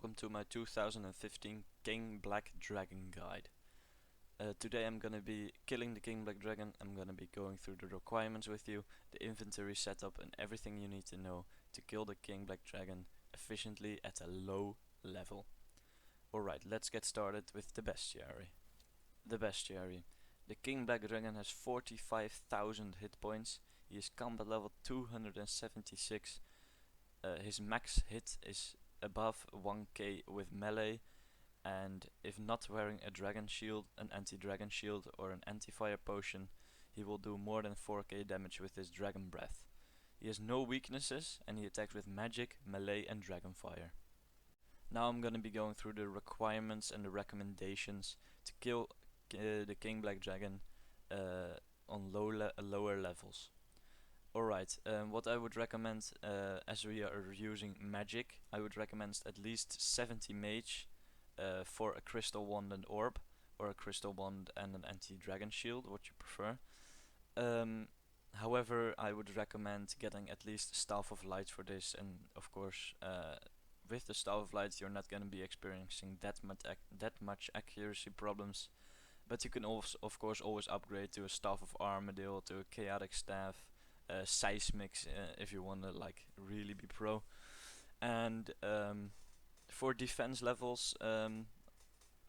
welcome to my 2015 King Black Dragon guide. Today I'm gonna be killing the King Black Dragon. I'm gonna be going through the requirements with you, the inventory setup and everything you need to know to kill the King Black Dragon efficiently at a low level. Alright, let's get started with the bestiary. The bestiary. The King Black Dragon has 45,000 hit points. He is combat level 276. His max hit is above 1k with melee, and if not wearing a dragon shield, an anti-dragon shield or an anti-fire potion, he will do more than 4k damage with his dragon breath. He has no weaknesses and he attacks with magic, melee and dragon fire. Now I'm gonna be going through the requirements and the recommendations to kill the King Black Dragon on lower levels. Alright, what I would recommend, as we are using magic, I would recommend at least 70 mage for a crystal wand and orb, or a crystal wand and an anti-dragon shield, what you prefer. However, I would recommend getting at least Staff of Light for this, and of course, with the Staff of Light you're not going to be experiencing that much accuracy problems, but you can also, of course, always upgrade to a Staff of Armadale, to a Chaotic Staff, Seismics if you want to like really be pro. And for defense levels,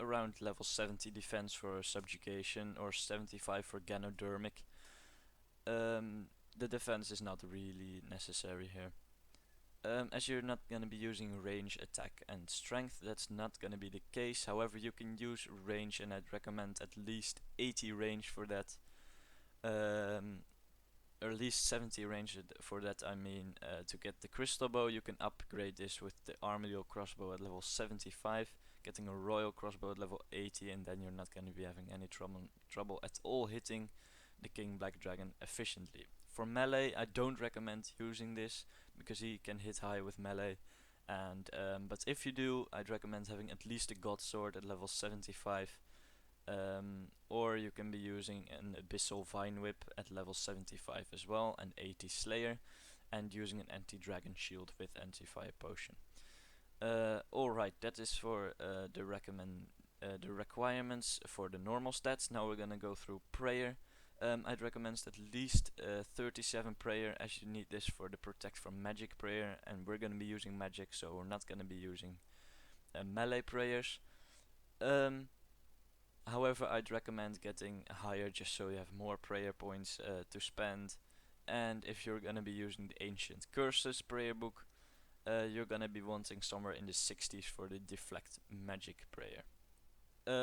around level 70 defense for subjugation or 75 for Ganodermic. The defense is not really necessary here. As you're not going to be using range, attack and strength, that's not going to be the case. However, you can use range, and I'd recommend at least 80 range for that. Or at least 70 range for that. I mean, to get the crystal bow you can upgrade this with the Armadale crossbow at level 75, getting a royal crossbow at level 80, and then you're not going to be having any trouble at all hitting the King Black Dragon efficiently. For melee, I don't recommend using this because he can hit high with melee, and but if you do, I'd recommend having at least a God Sword at level 75. Or you can be using an Abyssal Vine Whip at level 75 as well, and 80 Slayer, and using an anti-dragon shield with anti-fire potion. Alright, that is for the requirements for the normal stats. Now we're gonna go through prayer. I'd recommend at least 37 prayer, as you need this for the protect from magic prayer, and we're gonna be using magic, so we're not gonna be using melee prayers. However, I'd recommend getting higher just so you have more prayer points to spend. And if you're gonna be using the Ancient Curses prayer book, you're gonna be wanting somewhere in the 60s for the Deflect Magic prayer.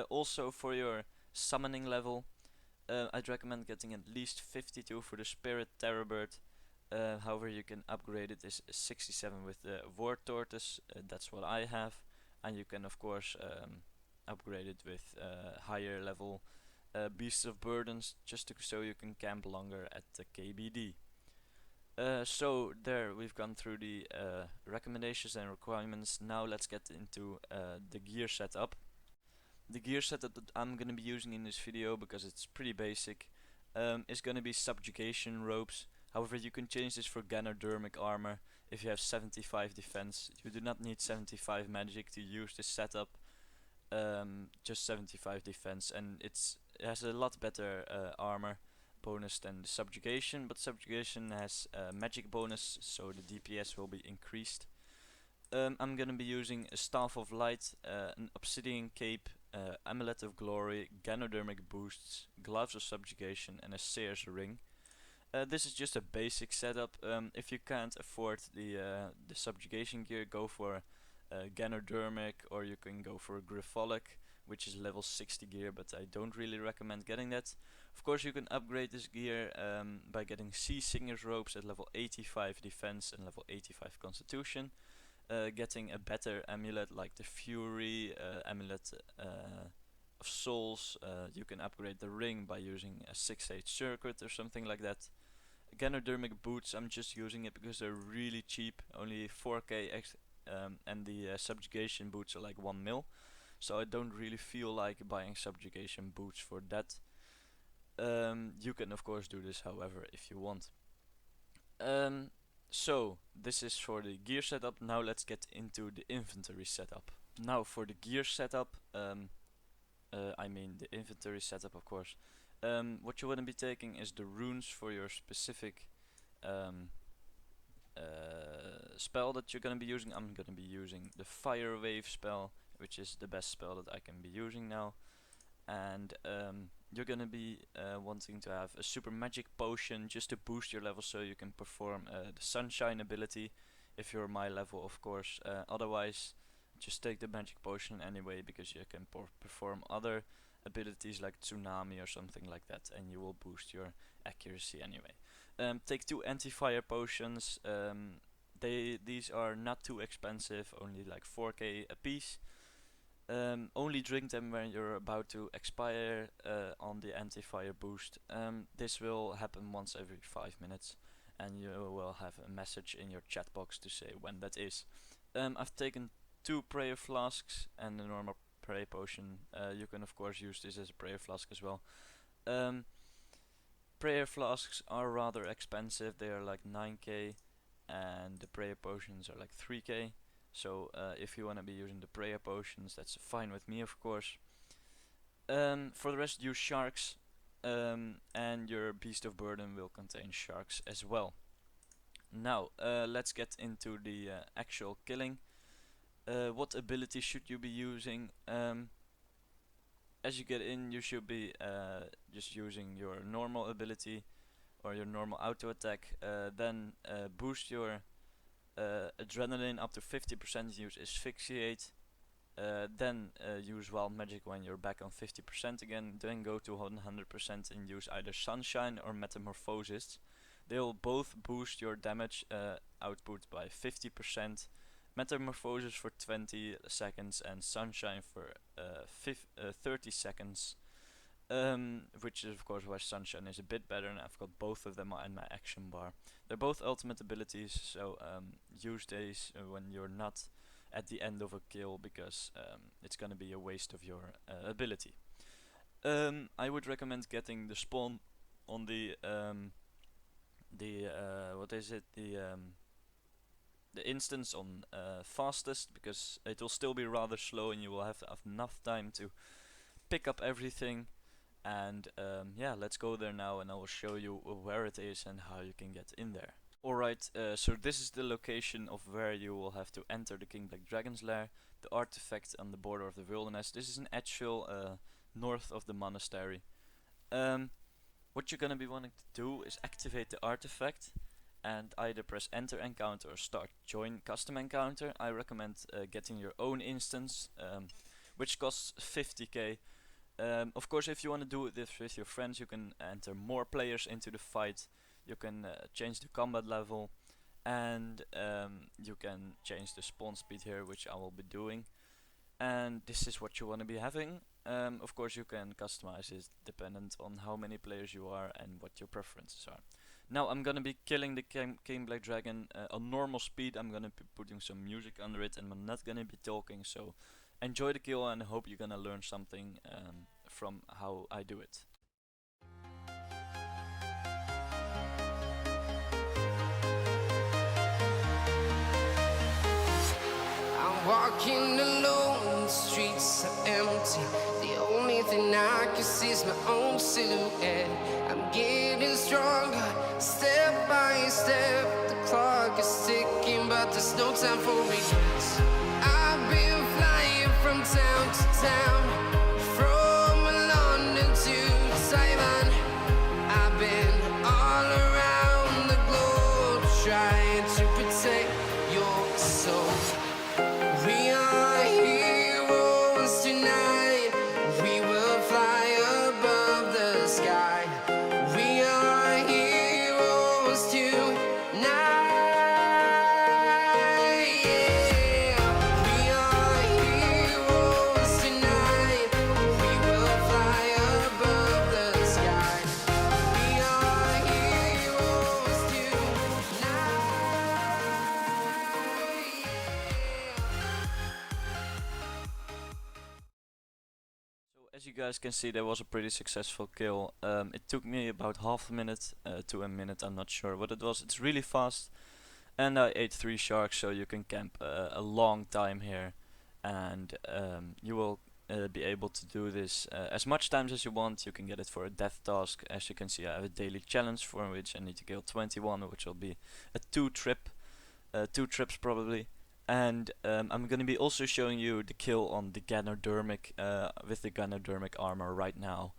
Also for your summoning level, I'd recommend getting at least 52 for the Spirit Terror Bird. However, you can upgrade it is 67 with the War Tortoise, that's what I have. And you can of course upgrade it with higher level Beasts of Burdens, just so you can camp longer at the KBD. So there, we've gone through the recommendations and requirements. Now let's get into the gear setup. The gear setup that I'm gonna be using in this video, because it's pretty basic, is gonna be subjugation robes. However, you can change this for Ganodermic armor if you have 75 defense. You do not need 75 magic to use this setup. Just 75 defense, and it has a lot better armor bonus than the subjugation, but subjugation has magic bonus, so the DPS will be increased. I'm gonna be using a Staff of Light, an Obsidian Cape, Amulet of Glory, Ganodermic boosts, Gloves of Subjugation and a Seer's Ring. This is just a basic setup. If you can't afford the subjugation gear, go for Ganodermic, or you can go for Griffolic, which is level 60 gear, but I don't really recommend getting that. Of course, you can upgrade this gear by getting Sea Singer's robes at level 85 defense and level 85 constitution. Getting a better amulet like the Fury, Amulet of Souls. You can upgrade the ring by using a 6-8 circuit or something like that. Ganodermic boots, I'm just using it because they're really cheap, only 4k and the subjugation boots are like 1 mil, so I don't really feel like buying subjugation boots for that. You can of course do this however if you want. So this is for the gear setup. Now let's get into the inventory setup. Now for the gear setup, I mean the inventory setup, of course. What you want to be taking is the runes for your specific um, spell that you're going to be using. I'm going to be using the Fire Wave spell, which is the best spell that I can be using now. And you're gonna be wanting to have a super magic potion just to boost your level so you can perform the sunshine ability if you're my level, of course. Otherwise, just take the magic potion anyway, because you can perform other abilities like tsunami or something like that, and you will boost your accuracy anyway. Take 2 anti-fire potions. These are not too expensive, only like 4k a piece. Only drink them when you're about to expire on the anti-fire boost. This will happen once every 5 minutes, and you will have a message in your chat box to say when that is. I've taken 2 prayer flasks and a normal prayer potion. You can of course use this as a prayer flask as well. Prayer flasks are rather expensive, they are like 9k, and the prayer potions are like 3k. So if you want to be using the prayer potions, that's fine with me, of course. For the rest, use sharks, and your beast of burden will contain sharks as well. Now let's get into the actual killing. What ability should you be using? As you get in, you should be just using your normal ability or your normal auto attack. Then boost your adrenaline up to 50%, use asphyxiate. Then use wild magic when you're back on 50% again. Then go to 100% and use either sunshine or metamorphosis. They'll both boost your damage output by 50%. Metamorphosis for 20 seconds and sunshine for 30 seconds. Which is of course why sunshine is a bit better, and I've got both of them in my action bar. They're both ultimate abilities, so use these when you're not at the end of a kill, because it's gonna be a waste of your ability. I would recommend getting the spawn on the what is it, the instance on fastest, because it will still be rather slow and you will have to have enough time to pick up everything. And yeah, let's go there now and I will show you where it is and how you can get in there. Alright, so this is the location of where you will have to enter the King Black Dragon's lair, the artifact on the border of the wilderness. This is in Edgeville, north of the monastery. What you're gonna be wanting to do is activate the artifact and either press enter encounter or start join custom encounter. I recommend getting your own instance, which costs 50k. Of course, if you want to do this with your friends, you can enter more players into the fight. You can change the combat level, and you can change the spawn speed here, which I will be doing. And this is what you want to be having. Of course, you can customize it dependent on how many players you are and what your preferences are. Now I'm gonna be killing the King Black Dragon on normal speed. I'm gonna be putting some music under it, and I'm not gonna be talking, so enjoy the kill and I hope you're gonna learn something from how I do it. I'm walking alone, the streets are empty. The only thing I can see is my own silhouette. I'm getting stronger, step by step. The clock is ticking, but there's no time for regrets. I've been flying from town to town, from London to Taiwan. I've been all around the globe trying to protect your soul. We are heroes tonight. We will fly above the sky. We are heroes tonight. Yeah. We are heroes tonight. We will fly above the sky. We are heroes tonight. So as you guys can see, that was a pretty successful kill. It took me about half a minute to a minute, I'm not sure what it was. It's really fast, and I ate 3 sharks, so you can camp a long time here. and you will be able to do this as much times as you want. You can get it for a death task. As you can see, I have a daily challenge for which I need to kill 21, which will be a 2 trips probably. And I'm gonna be also showing you the kill on the Ganodermic with the Ganodermic armor right now.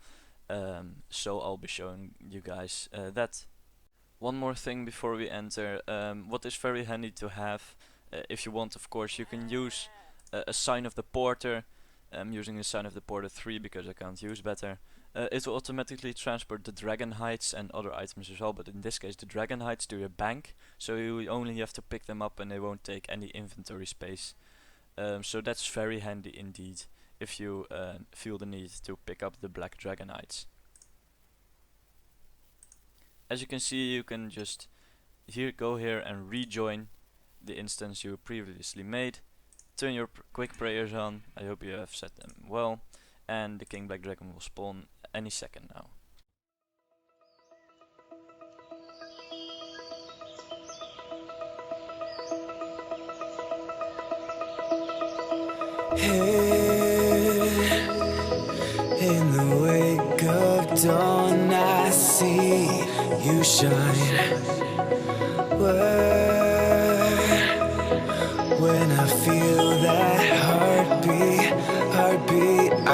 So I'll be showing you guys that. One more thing before we enter, what is very handy to have, if you want, of course, you can use a Sign of the Porter. I'm using a Sign of the Porter 3 because I can't use better. It will automatically transport the Dragon Hides and other items as well, but in this case the Dragon Hides to your bank, so you only have to pick them up and they won't take any inventory space. So that's very handy indeed if you feel the need to pick up the Black Dragon Hides. As you can see, you can just go here and rejoin the instance you previously made. Turn your quick prayers on. I hope you have set them well, and the King Black Dragon will spawn any second now. Here in the wake of dawn, I see you shine. When I feel that heartbeat, I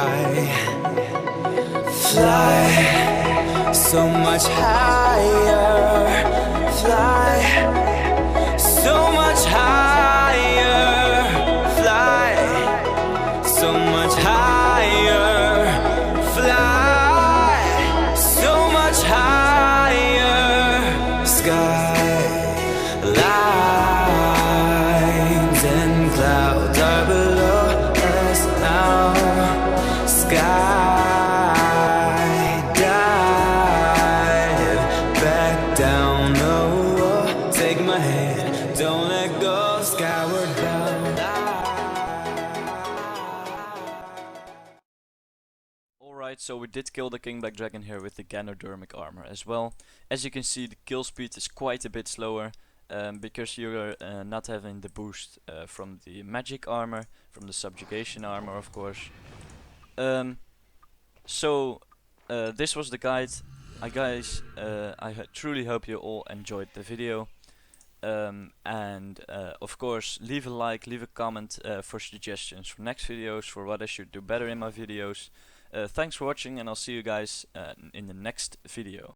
fly so much higher, fly so much higher, fly so much higher, fly so much higher, sky lines and clouds are below us now, sky dive back down, oh, take my hand, don't let go, skyward bound. Alright, so we did kill the King Black Dragon here with the Ganodermic armor as well. As you can see, the kill speed is quite a bit slower because you're not having the boost from the magic armor, from the subjugation armor of course. This was the guide. Guys, I truly hope you all enjoyed the video. Of course, leave a like, leave a comment for suggestions for next videos, for what I should do better in my videos. Thanks for watching, and I'll see you guys in the next video.